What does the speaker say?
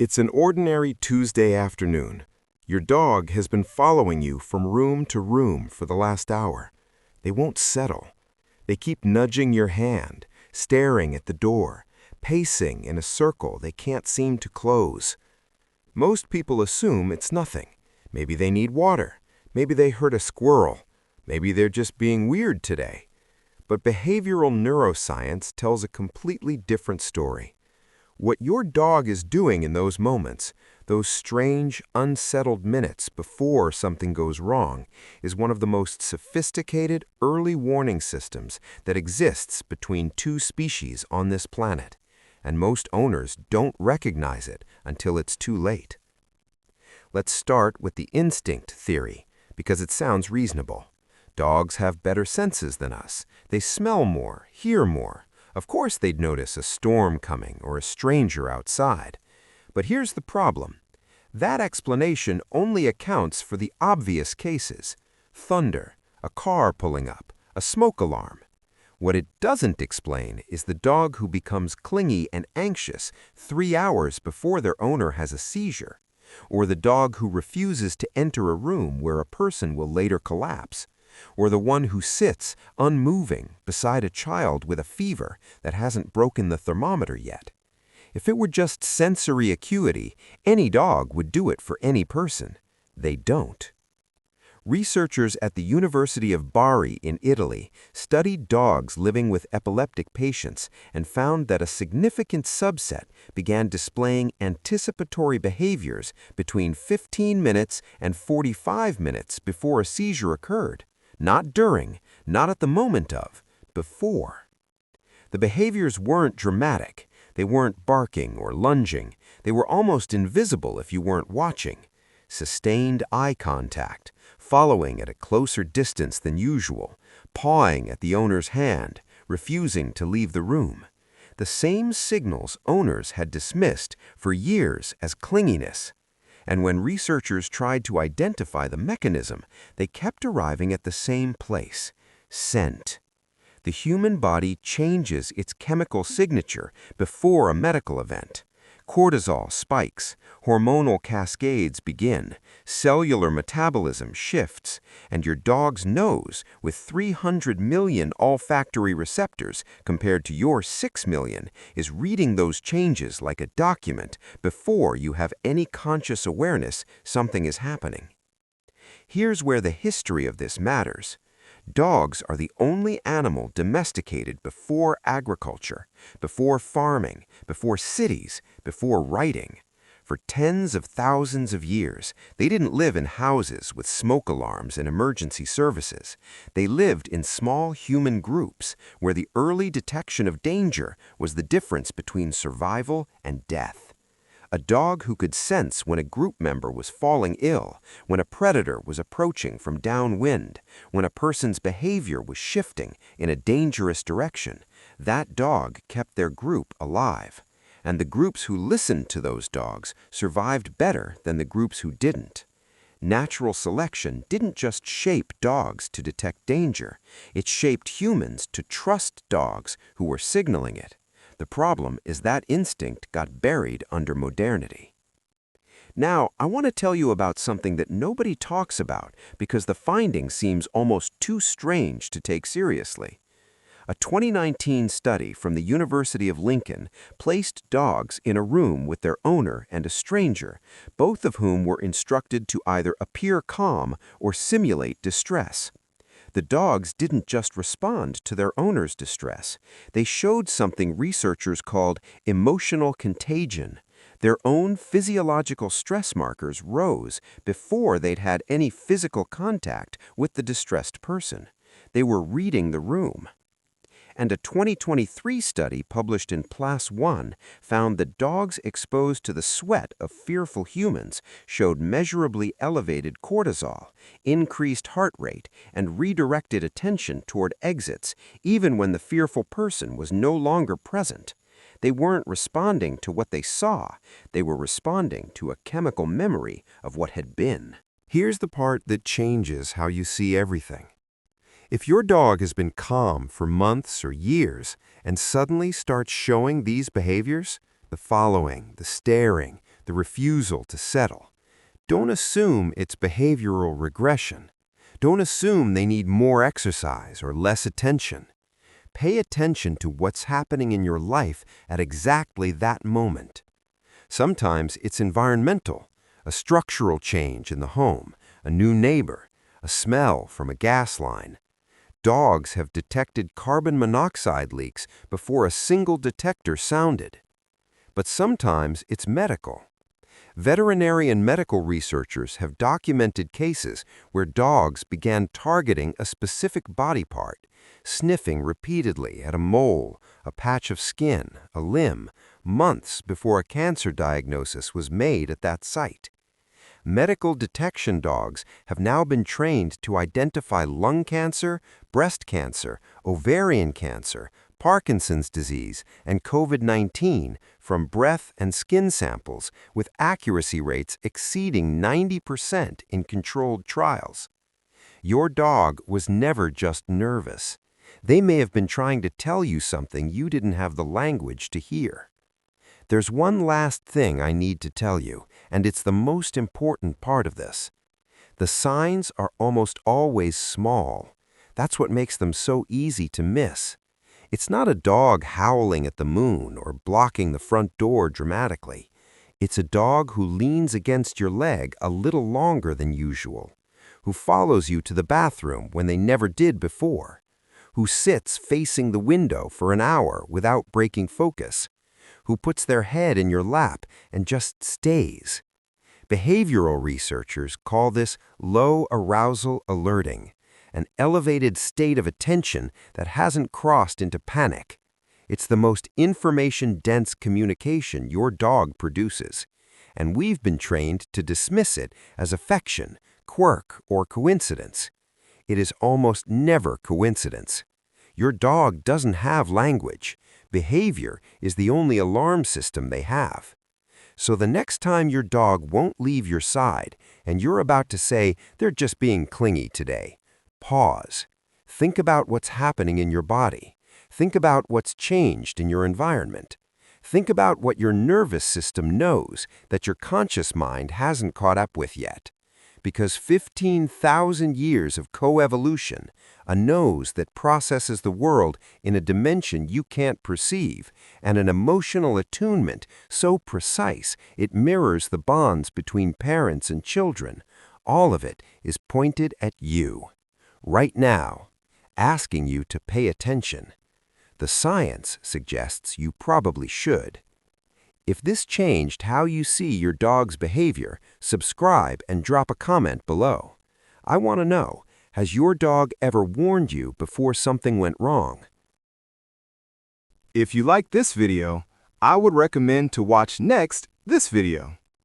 It's an ordinary Tuesday afternoon. Your dog has been following you from room to room for the last hour. They won't settle. They keep nudging your hand, staring at the door, pacing in a circle they can't seem to close. Most people assume it's nothing. Maybe they need water. Maybe they heard a squirrel. Maybe they're just being weird today. But behavioral neuroscience tells a completely different story. What your dog is doing in those moments, those strange, unsettled minutes before something goes wrong, is one of the most sophisticated early warning systems that exists between two species on this planet, and most owners don't recognize it until it's too late. Let's start with the instinct theory, because it sounds reasonable. Dogs have better senses than us. They smell more, hear more. Of course they'd notice a storm coming or a stranger outside. But here's the problem. That explanation only accounts for the obvious cases. Thunder, a car pulling up, a smoke alarm. What it doesn't explain is the dog who becomes clingy and anxious 3 hours before their owner has a seizure, or the dog who refuses to enter a room where a person will later collapse, or the one who sits, unmoving, beside a child with a fever that hasn't broken the thermometer yet. If it were just sensory acuity, any dog would do it for any person. They don't. Researchers at the University of Bari in Italy studied dogs living with epileptic patients and found that a significant subset began displaying anticipatory behaviors between 15 minutes and 45 minutes before a seizure occurred. Not during, not at the moment of, before. The behaviors weren't dramatic. They weren't barking or lunging. They were almost invisible if you weren't watching. Sustained eye contact, following at a closer distance than usual, pawing at the owner's hand, refusing to leave the room. The same signals owners had dismissed for years as clinginess. And when researchers tried to identify the mechanism, they kept arriving at the same place: scent. The human body changes its chemical signature before a medical event. Cortisol spikes, hormonal cascades begin, cellular metabolism shifts, and your dog's nose, with 300 million olfactory receptors compared to your 6 million, is reading those changes like a document before you have any conscious awareness something is happening. Here's where the history of this matters. Dogs are the only animal domesticated before agriculture, before farming, before cities, before writing. For tens of thousands of years, they didn't live in houses with smoke alarms and emergency services. They lived in small human groups where the early detection of danger was the difference between survival and death. A dog who could sense when a group member was falling ill, when a predator was approaching from downwind, when a person's behavior was shifting in a dangerous direction, that dog kept their group alive. And the groups who listened to those dogs survived better than the groups who didn't. Natural selection didn't just shape dogs to detect danger, it shaped humans to trust dogs who were signaling it. The problem is that instinct got buried under modernity. Now, I want to tell you about something that nobody talks about because the finding seems almost too strange to take seriously. A 2019 study from the University of Lincoln placed dogs in a room with their owner and a stranger, both of whom were instructed to either appear calm or simulate distress. The dogs didn't just respond to their owner's distress. They showed something researchers called emotional contagion. Their own physiological stress markers rose before they'd had any physical contact with the distressed person. They were reading the room. And a 2023 study published in PLAS One found that dogs exposed to the sweat of fearful humans showed measurably elevated cortisol, increased heart rate, and redirected attention toward exits, even when the fearful person was no longer present. They weren't responding to what they saw. They were responding to a chemical memory of what had been. Here's the part that changes how you see everything. If your dog has been calm for months or years and suddenly starts showing these behaviors, the following, the staring, the refusal to settle. Don't assume it's behavioral regression. Don't assume they need more exercise or less attention. Pay attention to what's happening in your life at exactly that moment. Sometimes it's environmental, a structural change in the home, a new neighbor, a smell from a gas line. Dogs have detected carbon monoxide leaks before a single detector sounded. But sometimes it's medical. Veterinary and medical researchers have documented cases where dogs began targeting a specific body part, sniffing repeatedly at a mole, a patch of skin, a limb, months before a cancer diagnosis was made at that site. Medical detection dogs have now been trained to identify lung cancer, breast cancer, ovarian cancer, Parkinson's disease, and COVID-19 from breath and skin samples with accuracy rates exceeding 90% in controlled trials. Your dog was never just nervous. They may have been trying to tell you something you didn't have the language to hear. There's one last thing I need to tell you, and it's the most important part of this. The signs are almost always small. That's what makes them so easy to miss. It's not a dog howling at the moon or blocking the front door dramatically. It's a dog who leans against your leg a little longer than usual, who follows you to the bathroom when they never did before, who sits facing the window for an hour without breaking focus, who puts their head in your lap and just stays. Behavioral researchers call this low arousal alerting, an elevated state of attention that hasn't crossed into panic. It's the most information-dense communication your dog produces, and we've been trained to dismiss it as affection, quirk, or coincidence. It is almost never coincidence. Your dog doesn't have language. Behavior is the only alarm system they have. So the next time your dog won't leave your side and you're about to say they're just being clingy today, pause. Think about what's happening in your body. Think about what's changed in your environment. Think about what your nervous system knows that your conscious mind hasn't caught up with yet. Because 15,000 years of coevolution, a nose that processes the world in a dimension you can't perceive, and an emotional attunement so precise it mirrors the bonds between parents and children, all of it is pointed at you, right now, asking you to pay attention. The science suggests you probably should. If this changed how you see your dog's behavior, subscribe and drop a comment below. I want to know, has your dog ever warned you before something went wrong? If you like this video, I would recommend to watch next this video.